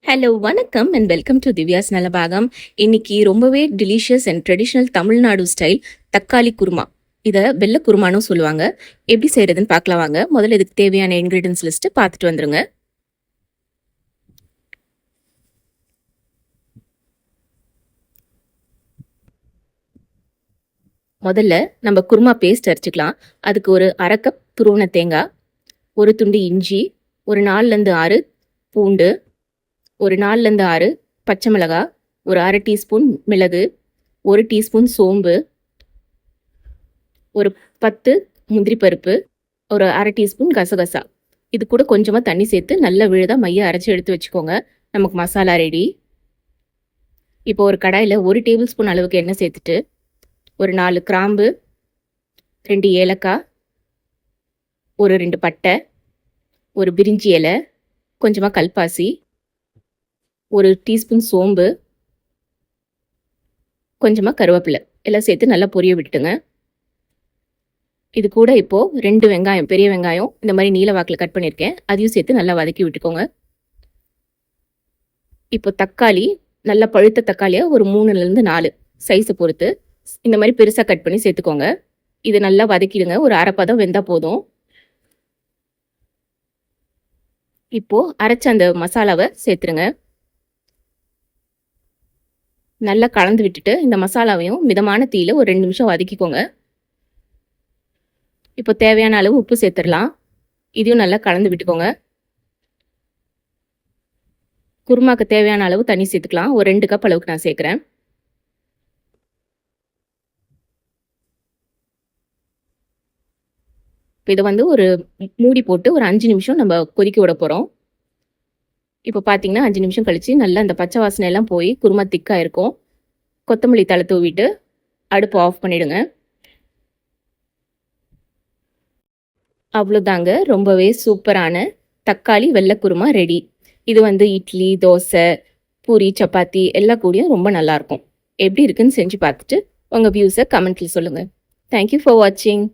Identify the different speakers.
Speaker 1: Hello வணக்கம் and welcome to Divya's Nalabagam. இன்னைக்கு ரொம்பவே delicious and traditional Tamil Nadu style தக்காளி குருமா. இதை வெள்ளை குருமானும் சொல்லுவாங்க. எப்படி செய்யறதுன்னு பார்க்கலாம் வாங்க. முதல்ல இதுக்கு தேவையான இன்கிரீடியன்ஸ் லிஸ்ட் பார்த்துட்டு வந்துருங்க. முதல்ல நம்ம குருமா பேஸ்ட் அரைச்சிக்கலாம். அதுக்கு ஒரு அரை கப் துருவன தேங்காய், ஒரு துண்டு இஞ்சி, ஒரு 4-6 பூண்டு, ஒரு 4-6 பச்சை மிளகாய், ஒரு அரை டீஸ்பூன் மிளகு, ஒரு டீஸ்பூன் சோம்பு, ஒரு 10 முந்திரி பருப்பு, ஒரு அரை டீஸ்பூன் கசகசா. இது கூட கொஞ்சமாக தண்ணி சேர்த்து நல்லா விழுதா மைய அரைச்சி எடுத்து வச்சுக்கோங்க. நமக்கு மசாலா ரெடி. இப்போ ஒரு கடாயில் 1 டேபிள் ஸ்பூன் அளவுக்கு எண்ணெய் சேர்த்துட்டு ஒரு 4 கிராம்பு, 2 ஏலக்காய், ஒரு 2 பட்டை, ஒரு பிரிஞ்சி இலை, கொஞ்சமாக கல்பாசி, ஒரு டீஸ்பூன் சோம்பு, கொஞ்சமாக கருவேப்பிலை எல்லாம் சேர்த்து நல்லா பொரிய விட்டுங்க. இது கூட இப்போது 2 வெங்காயம், பெரிய வெங்காயம் இந்த மாதிரி நீல வாக்கில் கட் பண்ணியிருக்கேன், அதையும் சேர்த்து நல்லா வதக்கி விட்டுக்கோங்க. இப்போ தக்காளி, நல்லா பழுத்த தக்காளியாக ஒரு 3-4 சைஸை பொறுத்து இந்த மாதிரி பெருசாக கட் பண்ணி சேர்த்துக்கோங்க. இது நல்லா வதக்கிடுங்க. ஒரு அரை பதம் வெந்தால் போதும். இப்போது அரைச்ச அந்த மசாலாவை சேர்த்துருங்க. நல்லா கலந்து விட்டுட்டு இந்த மசாலாவையும் மிதமான தீயில ஒரு 2 நிமிஷம் வதக்கிக்கோங்க. இப்போ தேவையான அளவு உப்பு சேர்த்துடலாம். இதையும் நல்லா கலந்து விட்டுக்கோங்க. குருமாக்கு தேவையான அளவு தண்ணி சேர்த்துக்கலாம். ஒரு 2 கப் அளவுக்கு நான் சேர்க்குறேன். இப்போ இதை ஒரு மூடி போட்டு ஒரு 5 நிமிஷம் நம்ம கொதிக்க விட போகிறோம். இப்போ பார்த்தீங்கன்னா 5 நிமிஷம் கழிச்சு நல்லா அந்த பச்சை வாசனை எல்லாம் போய் குருமா திக்காக இருக்கும். கொத்தமல்லி தழை தூவிட்டு அடுப்பு ஆஃப் பண்ணிடுங்க. அவ்வளோதாங்க, ரொம்பவே சூப்பரான தக்காளி வெள்ளை குருமா ரெடி. இது இட்லி, தோசை, பூரி, சப்பாத்தி எல்லா கூடயும் ரொம்ப நல்லாயிருக்கும். எப்படி இருக்குன்னு செஞ்சு பார்த்துட்டு உங்கள் வியூஸை கமெண்ட்ல சொல்லுங்கள். தேங்க்யூ ஃபார் வாட்சிங்.